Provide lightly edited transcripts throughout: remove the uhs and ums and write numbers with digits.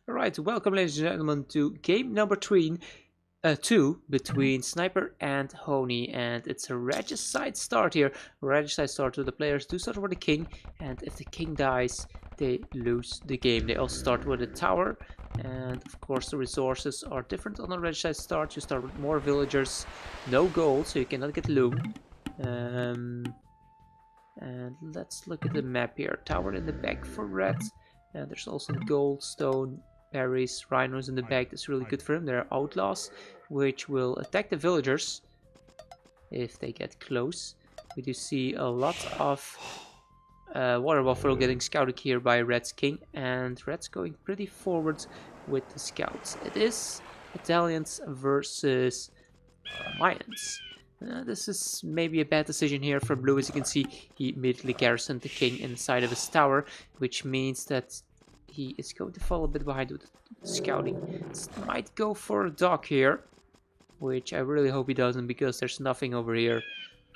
Alright, welcome ladies and gentlemen to game number 2 between Sniper and Honey, and it's a regicide start here. Regicide start, so the players do start with the king, and if the king dies, they lose the game. They also start with a tower, and of course the resources are different on a regicide start. You start with more villagers, no gold, so you cannot get loom. And let's look at the map here. Tower in the back for red, and there's also gold, stone, berries, rhinos in the back. That's really good for him. There are outlaws which will attack the villagers if they get close. We do see a lot of water buffalo getting scouted here by Red's king, and Red's going pretty forward with the scouts. It is Italians versus Mayans. This is maybe a bad decision here for Blue. As you can see, he immediately garrisoned the king inside of his tower, which means that he is going to fall a bit behind with scouting. Might go for a dock here, which I really hope he doesn't, because there's nothing over here.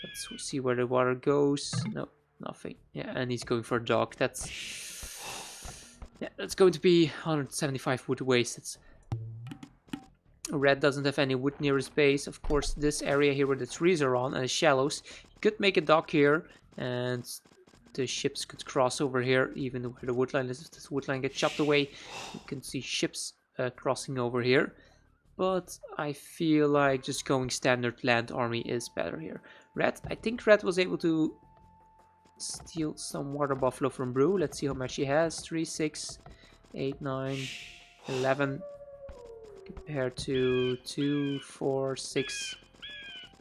Let's see where the water goes. No, nothing. Yeah, and he's going for a dock. That's going to be 175 wood wasted. Red doesn't have any wood near his base. Of course, this area here where the trees are on and the shallows, he could make a dock here, and the ships could cross over here, even where the wood line is. If this wood line gets chopped away, you can see ships crossing over here. But I feel like just going standard land army is better here. I think Red was able to steal some water buffalo from Brew. Let's see how much he has. 3, 6, 8, 9, 11. Compared to 2, 4, 6,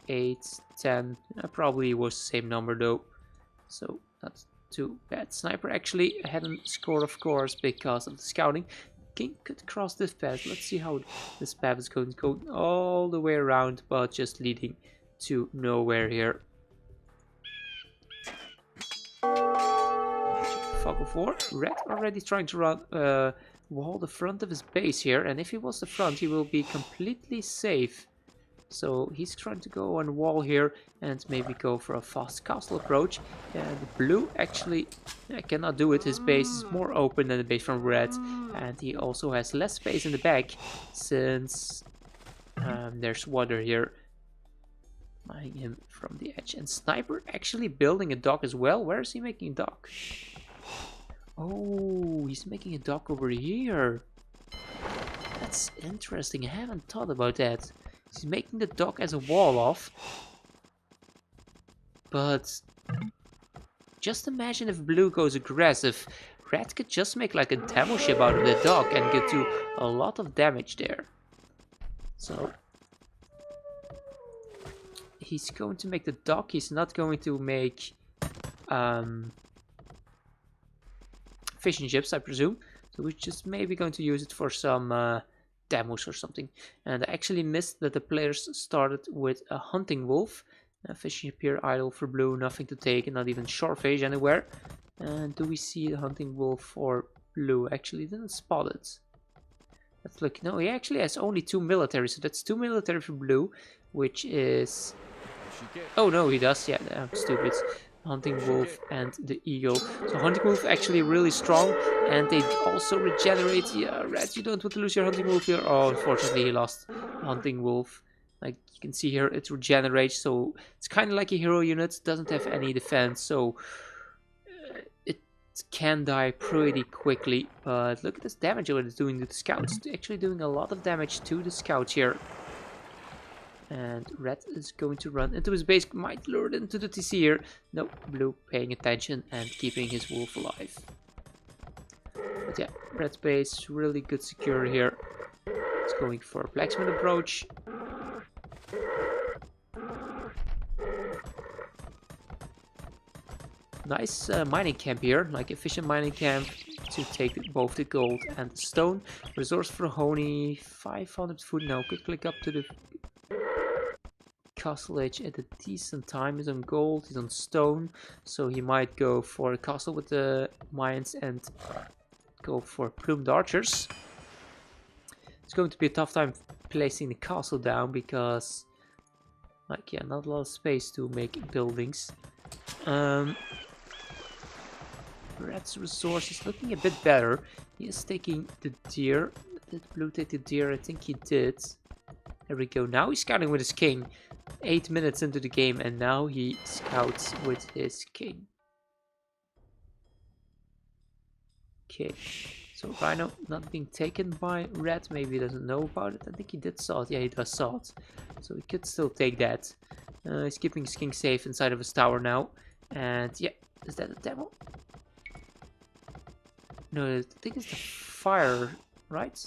8, 10. Probably was the same number though. So not too bad. Sniper actually had a score, of course, because of the scouting. King could cross this path. Let's see how this path is going to go all the way around, but just leading to nowhere here. Fog of War. Red already trying to run wall the front of his base here, and if he was the front, he will be completely safe. So he's trying to go on wall here and maybe go for a fast castle approach. And Blue actually cannot do it. His base is more open than the base from Red, and he also has less space in the back since there's water here eyeing him from the edge. And Sniper actually building a dock as well. Where is he making a dock? Oh, he's making a dock over here. That's interesting. I haven't thought about that. He's making the dock as a wall off. But just imagine if Blue goes aggressive. Red could just make like a demo ship out of the dock and get to a lot of damage there. So he's going to make the dock. He's not going to make fishing ships, I presume. So we're just maybe going to use it for some demos or something. And I actually missed that the players started with a hunting wolf. A fishing ship here, idle for Blue, nothing to take, and not even shorefish anywhere. And do we see the hunting wolf for Blue? Actually didn't spot it. Let's look. No, he actually has only 2 military, so that's 2 military for Blue, which is... Oh no, he does. Yeah, I'm stupid. Hunting wolf and the eagle. So hunting wolf actually really strong, and they also regenerate. Yeah, Red, you don't want to lose your hunting wolf here. Oh, unfortunately he lost hunting wolf. Like you can see here, it regenerates, so it's kind of like a hero unit. Doesn't have any defense, so it can die pretty quickly. But look at this damage what it's doing to the scouts. It's actually doing a lot of damage to the scouts here. And Red is going to run into his base, might lure it into the TC here. No, Blue paying attention and keeping his wolf alive. But yeah, Red's base really good secure here. It's going for a blacksmith approach. Nice mining camp here, like efficient mining camp to take both the gold and the stone. Resource for Honey, 500 food. Now could click up to the castle edge at a decent time. He's on gold, he's on stone, so he might go for a castle with the mines and go for plumed archers. It's going to be a tough time placing the castle down because, like, yeah, not a lot of space to make buildings. Red's resources looking a bit better. He is taking the deer. Did blue take the deer? I think he did. There we go. Now he's scouting with his king. 8 minutes into the game, and now he scouts with his king. Okay. So Rhino not being taken by Red. Maybe he doesn't know about it. I think he did saw it. Yeah, he does saw it. So he could still take that. He's keeping his king safe inside of his tower now. And yeah, is that a demo? No, I think it's the fire, right?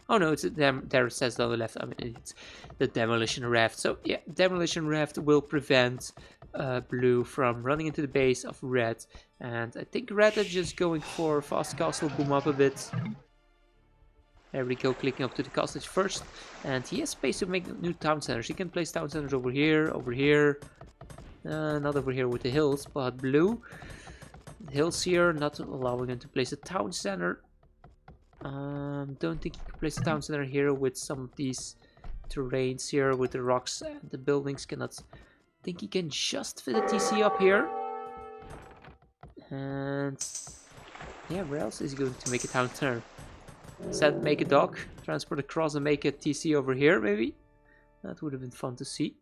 Oh no, it's a there it says on the left. I mean, it's the demolition raft. So yeah, demolition raft will prevent blue from running into the base of red. And I think red is just going for fast castle, boom up a bit. There we go, clicking up to the castle first. And he has space to make new town centers. He can place town centers over here, not over here with the hills, but blue. The hills here, not allowing him to place a town center. Don't think you can place a town center here with some of these terrains here with the rocks and the buildings. Cannot think he can just fit a TC up here. And yeah, where else is he going to make a town center? Said make a dock, transport across and make a TC over here maybe. That would have been fun to see.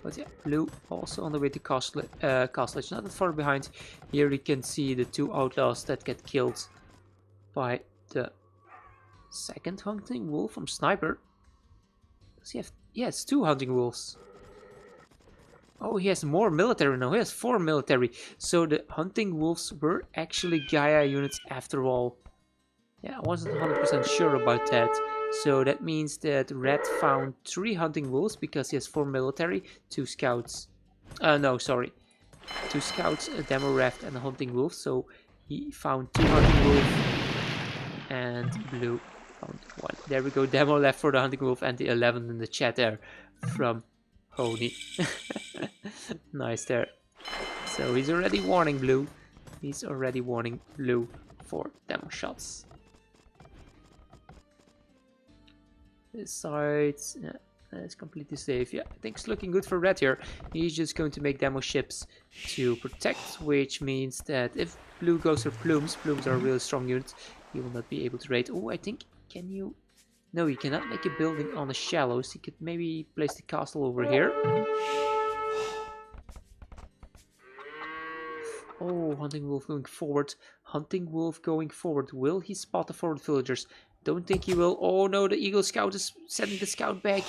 But yeah, blue also on the way to Castle Edge, not that far behind. Here you can see the two outlaws that get killed by the second hunting wolf from Sniper. Does he have? Yeah, it's 2 hunting wolves. Oh, he has more military now. He has 4 military. So the hunting wolves were actually Gaia units after all. Yeah, I wasn't 100% sure about that. So that means that Red found 3 hunting wolves because he has 4 military, 2 scouts. No, sorry. 2 scouts, a demo raft, and a hunting wolf. So he found 2 hunting wolves, and blue found 1. There we go. Demo left for the hunting wolf, and the 11 in the chat there from Honey. Nice there. So he's already warning blue. He's already warning blue for demo shots. This side, yeah, is completely safe. Yeah, I think it's looking good for red here. He's just going to make demo ships to protect, which means that if blue goes for plumes, plumes are a really strong unit, he will not be able to raid. Oh, I think, can you? No, you cannot make a building on the shallows. He could maybe place the castle over here. Oh, hunting wolf going forward. Hunting wolf going forward. Will he spot the forward villagers? Don't think he will. Oh no, the Eagle Scout is sending the scout back.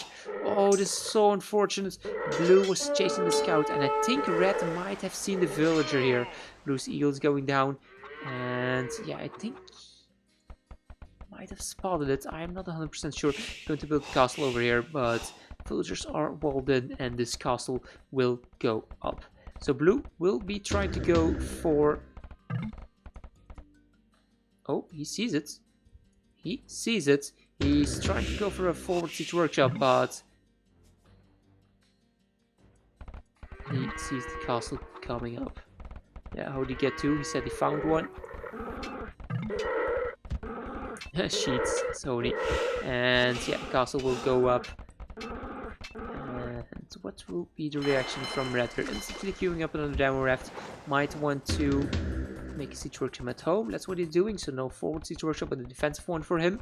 Oh, this is so unfortunate. Blue was chasing the scout, and I think red might have seen the villager here. Blue's Eagle is going down. And yeah, I think might have spotted it. I am not 100% sure. Going to build a castle over here, but villagers are walled in, and this castle will go up. So blue will be trying to go for... Oh, he sees it. He sees it. He's trying to go for a forward siege workshop, but he sees the castle coming up. Yeah, how did he get to? He said he found one. Sheets, Sony. And yeah, castle will go up. And what will be the reaction from red? They're instantly queuing up another demo raft. Might want to make a siege workshop at home. That's what he's doing. So no forward siege workshop, but a defensive one for him.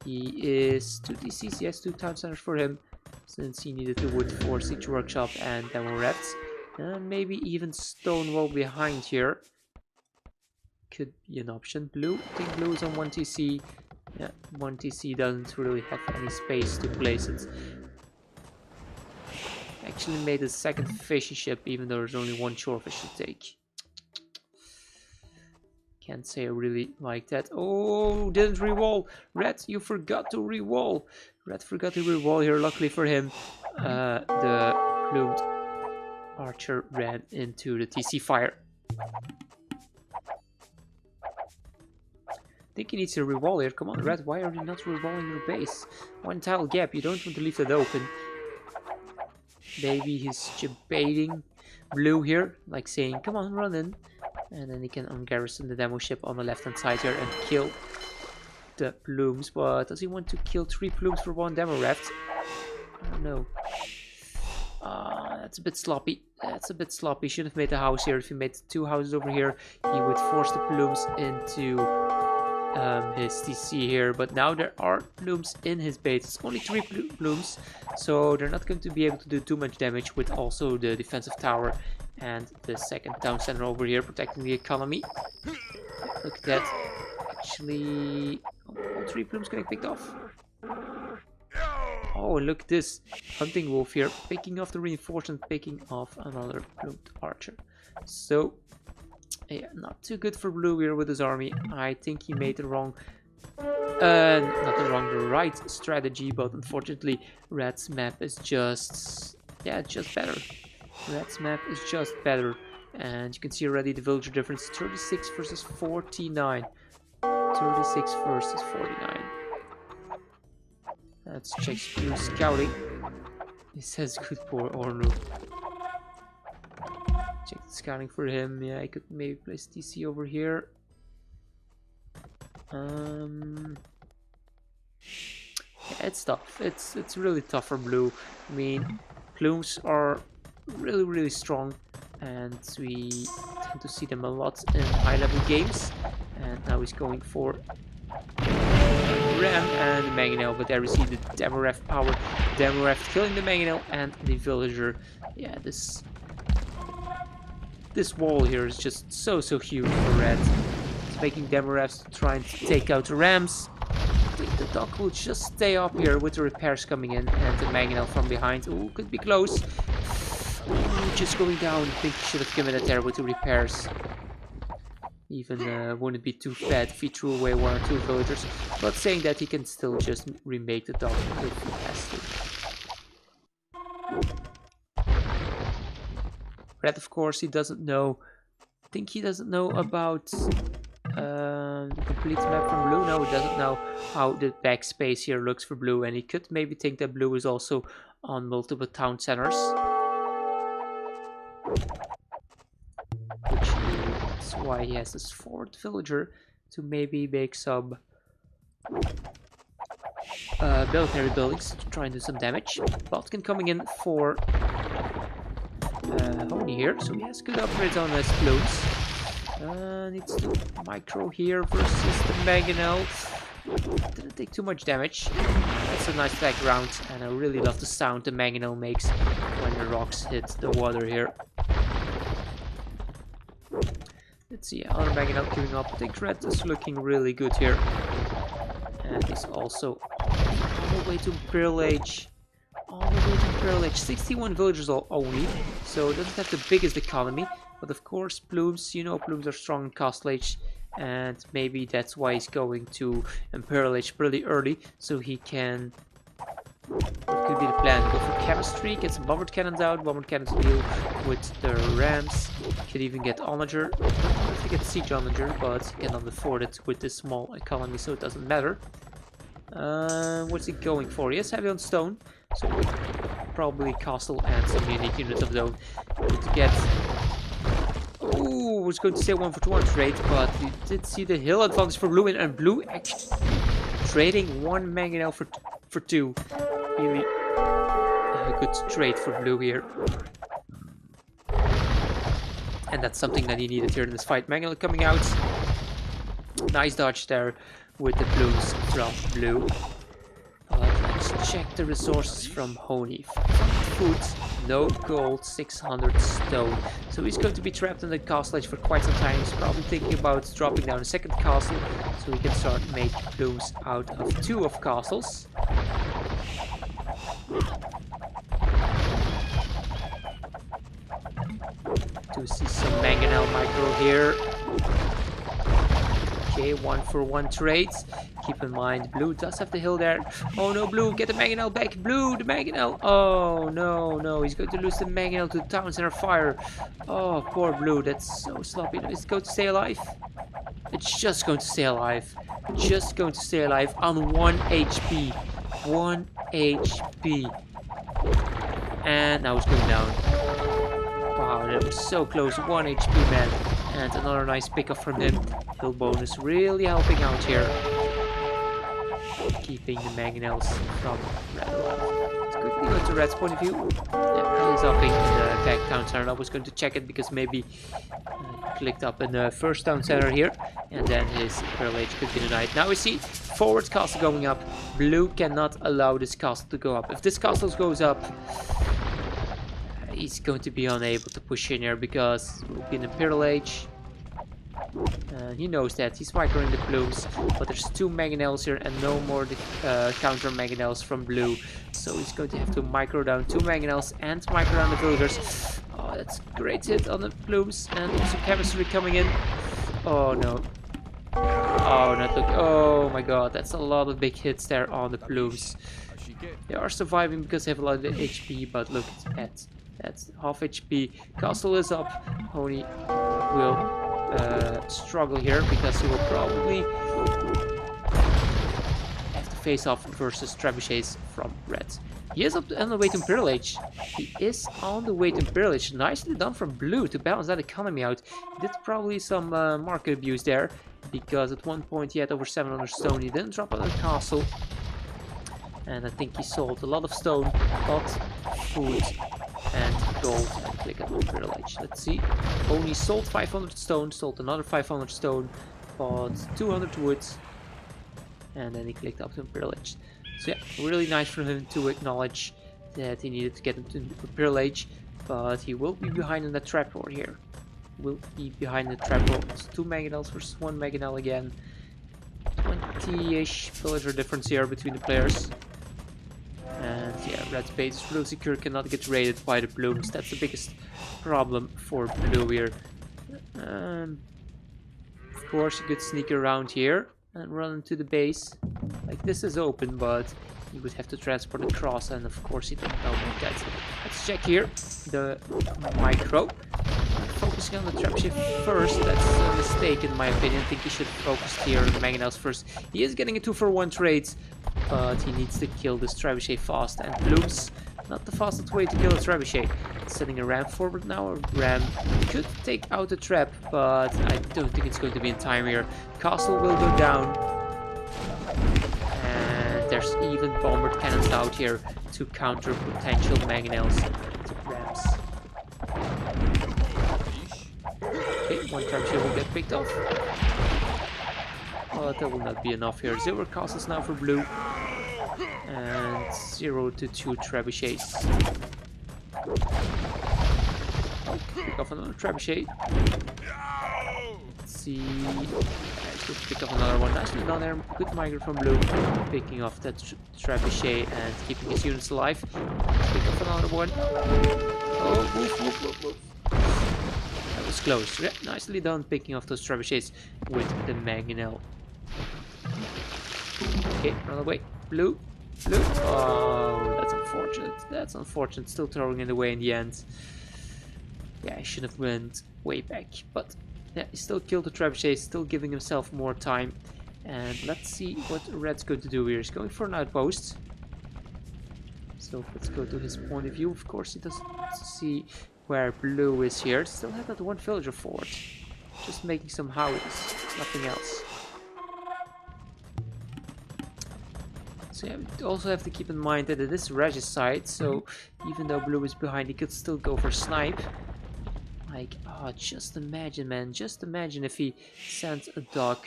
He is 2 DCs, yes, 2 town centers for him, since he needed the wood for siege workshop and demo rafts. And maybe even stone wall behind here could be an option. Blue, I think blue is on 1 TC. Yeah, 1 TC doesn't really have any space to place it. Actually made a second fishing ship, even though there's only 1 shorefish to take. Can't say I really like that. Oh, didn't re-wall. Red, you forgot to re-wall. Red forgot to re-wall here. Luckily for him, the plumed archer ran into the TC fire. I think he needs to re-wall here. Come on, Red, why are you not re-walling your base? 1 tile gap, you don't want to leave that open. Maybe he's debating blue here, like saying, come on, run in. And then he can ungarrison the demo ship on the left hand side here and kill the plumes. But does he want to kill 3 plumes for 1 demo raft? I don't know. That's a bit sloppy. That's a bit sloppy. Should have made the house here. If he made 2 houses over here, he would force the blooms into his TC here. But now there are blooms in his base. It's only 3 blooms, so they're not going to be able to do too much damage with also the defensive tower and the second town center over here protecting the economy. Look at that. Actually, all 3 blooms getting picked off. Oh, look at this. Hunting wolf here, picking off the reinforcement, picking off another bloomed archer. So, yeah, not too good for blue here with his army. I think he made the wrong, the right strategy, but unfortunately, red's map is just, yeah, just better. Red's map is just better. And you can see already the villager difference, 36 versus 49. 36 versus 49. Let's check blue scouting. He says good for Ornu. Check the scouting for him. Yeah, I could maybe place TC over here. Yeah, it's tough. It's really tough for blue. I mean, blooms are really strong, and we tend to see them a lot in high-level games. And now he's going for Ram and the Mangonel, but there we see the Demorath power. Demorath killing the Mangonel and the villager. Yeah, this wall here is just so huge for red. It's making Demorath trying to take out the Rams. I think the dog will just stay up here with the repairs coming in and the Mangonel from behind. Ooh, could be close. Ooh, just going down. I think he should have given it there with the repairs. Even wouldn't be too bad if he threw away 1 or 2 villagers. But saying that, he can still just remake the dog if he has to. Red, of course, he doesn't know. I think he doesn't know about the complete map from blue. No, he doesn't know how the backspace here looks for blue. And he could maybe think that blue is also on multiple town centers. That's why he has this 4th villager to maybe make some military buildings to try and do some damage. Botkin coming in for Honey here, so he has good upgrades on his blooms. Needs to micro here versus the Mangonel. Didn't take too much damage. That's a nice background, and I really love the sound the Mangonel makes when the rocks hit the water here. Let's see, other Mangonel queuing up. I think red is looking really good here. And he's also on the way to Imperial Age. On the way to Imperial Age. 61 villagers only, so it doesn't have the biggest economy. But of course, blooms, you know, blooms are strong in Castle Age. And maybe that's why he's going to Imperial Age pretty early, so he can... What could be the plan? Go for chemistry, get some bomber cannons out. Bomber cannons deal with the Rams. Could even get Onager. Not have to get siege Onager, but he cannot afford it with this small economy, so it doesn't matter. What's he going for? He has heavy on stone, so probably castle and some unique units of his own to get. Ooh, I was going to say 1-for-1 trade, but we did see the hill advantage for blue, and blue actually trading 1 Mangonel for 2. Really a good trade for blue here. And that's something that he needed here in this fight. Mangonel coming out. Nice dodge there with the blooms from blue. Let's check the resources from Honey. Food, no gold, 600 stone. So he's going to be trapped in the castle age for quite some time. He's probably thinking about dropping down a second castle so he can start making blooms out of 2 of castles. Do see some Mangonel micro here. Okay, 1-for-1 trades. Keep in mind, blue does have the hill there. Oh no, blue, get the Mangonel back. Blue, the Mangonel. Oh no, he's going to lose the Mangonel to the town center fire. Oh, poor blue, that's so sloppy. Is it going to stay alive? It's just going to stay alive. Just going to stay alive on 1 HP. 1 HP. And now it's going down. Wow, that was so close. 1 HP, man. And another nice pickup from him. Hill bonus really helping out here. Keeping the Mangonels from red alive. Let's quickly go to red's point of view. Yeah, is upping in the back town center. I was going to check it because maybe he clicked up in the first town center here, and then his Imperial Age could be denied. Now we see forward castle going up. Blue cannot allow this castle to go up. If this castle goes up, he's going to be unable to push in here because it will be an Imperial Age. He knows that. He's microing the plumes, but there's 2 mangonels here and no more counter mangonels from blue. So he's going to have to micro down 2 mangonels and micro down the villagers. Oh, that's a great hit on the plumes, and some chemistry coming in. Oh no. Oh, not look. Oh my god, that's a lot of big hits there on the plumes. They are surviving because they have a lot of HP, but look at that's half HP. Castle is up. Oni will struggle here because he will probably have to face off versus trebuchets from red. He is on the way to Imperial Age. He is on the way to Imperial Age. Nicely done from blue to balance that economy out. He did probably some market abuse there because at one point he had over 700 stone. He didn't drop on the castle. And I think he sold a lot of stone, but food and gold, and click on Imperial Age. Let's see. Only sold 500 stone, sold another 500 stone, bought 200 wood, and then he clicked up to Imperial Age. So yeah, really nice for him to acknowledge that he needed to get into Imperial Age, but he will be behind in the trapdoor here. Will be behind the trapdoor. It's 2 mangonels versus 1 mangonel again. 20-ish villager difference here between the players. And yeah, red's base is real secure, cannot get raided by the plumes. That's the biggest problem for blue here. Of course, you could sneak around here and run into the base. Like, this is open, but you would have to transport across, and of course, he didn't know about that. Let's check here the micro. Focusing on the trapship first, that's a mistake in my opinion. I think he should focus here on the mangonels first. He is getting a 2-for-1 trade, but he needs to kill this trebuchet fast, and plumes, not the fastest way to kill a trebuchet. Sending a ram forward now. A ram could take out the trap, but I don't think it's going to be in time here. Castle will go down, and there's even bombard cannons out here to counter potential mangonels to rams. Okay, 1 trebuchet will get picked off, but that will not be enough here. 0 castles now for blue, and 0 to 2 trebuchets. Pick off another trebuchet. Let's see. Let's pick off another one. Nicely done there. Good migrant from blue. Picking off that trebuchet and keeping his units alive. Let's pick off another one. Oh, move. That was close. Yeah, nicely done picking off those trebuchets with the mangonel. Okay, run away. Blue. Oh, that's unfortunate. That's unfortunate. Still throwing it away in the end. Yeah, I should have went way back. But yeah, he still killed the trebuchet, still giving himself more time. And let's see what red's going to do here. He's going for an outpost. So let's go to his point of view. Of course, he doesn't see where blue is here. Still have that 1 villager forward. Just making some houses, nothing else. So yeah, we also have to keep in mind that it is regicide, so even though blue is behind, he could still go for snipe. Like, oh, just imagine, man. Just imagine if he sent a dog,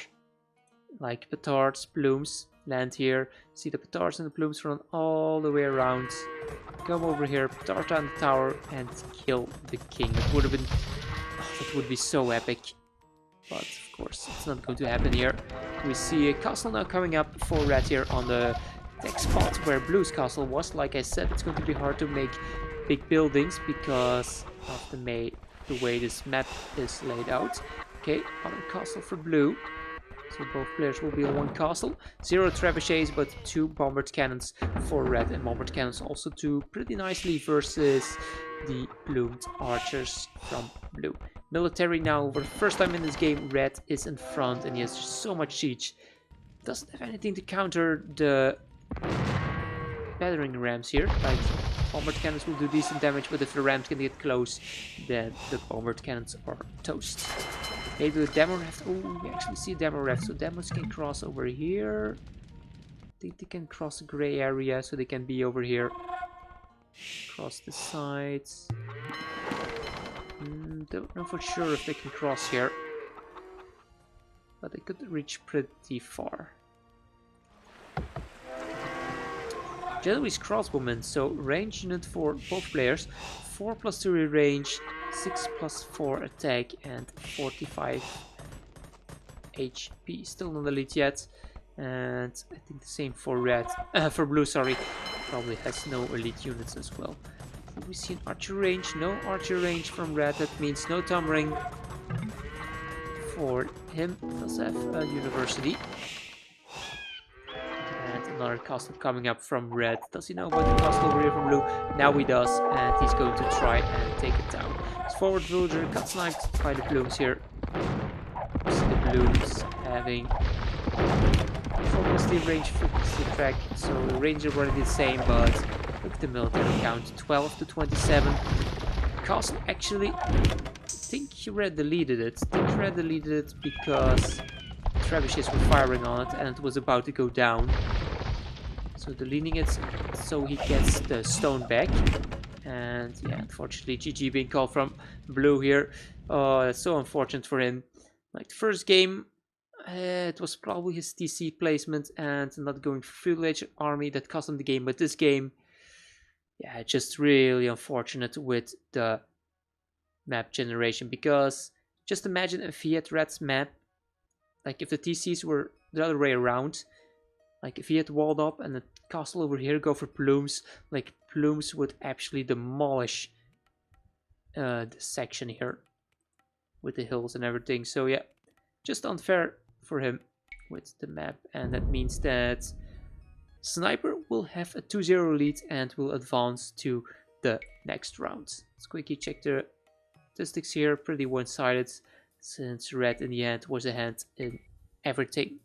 like petards, plumes, land here. See the petards and the plumes run all the way around. Come over here, petard down the tower, and kill the king. That would have been, oh, that would be so epic. But of course, it's not going to happen here. We see a castle now coming up for red here on the tech spot where blue's castle was. Like I said, it's going to be hard to make big buildings because of the way this map is laid out. Okay, other castle for blue. So both players will be on 1 castle. 0 trebuchets, but 2 bombard cannons for red, and bombard cannons also do pretty nicely versus the plumed archers from blue. Military now, for the first time in this game, red is in front and he has just so much siege. Doesn't have anything to counter the battering rams here. Like, bombard cannons will do decent damage, but if the rams can get close, then the bombard cannons are toast. They do a demo raft. Oh, we actually see a demo raft, so demos can cross over here. I think they can cross a gray area, so they can be over here. Cross the sides. Don't know for sure if they can cross here. But they could reach pretty far. Jelly's crossbowmen, so range unit for both players. 4+2 range, 6+4 attack, and 45 HP. Still not elite yet. And I think the same for red. For blue, sorry. Probably has no elite units as well. Do we see an archer range? No archer range from red. That means no thumb ring for him. Does have a university. And another castle coming up from red. Does he know about the castle over here from blue? Now he does, and he's going to try and take it down. His forward villager got sniped by the blooms here. You see the blooms having 4+3 range, 4+3 track, so the range is already the same, but look at the military count, 12 to 27. Castle actually, I think Red deleted it. Because trebuchets were firing on it and it was about to go down. So deleting it so he gets the stone back. And yeah, unfortunately GG being called from blue here. Oh, that's so unfortunate for him. Like the first game, it was probably his TC placement and not going full-fledged army that cost him the game. But this game, yeah, just really unfortunate with the map generation. Because just imagine if he had Red's map, like if the TCs were the other way around, like if he had walled up and the castle over here go for plumes, like plumes would actually demolish the section here with the hills and everything. So yeah, just unfair for him with the map, and that means that Sniper will have a 2-0 lead and will advance to the next round. Let's quickly check the statistics here. Pretty one-sided, since Red in the end was ahead in everything.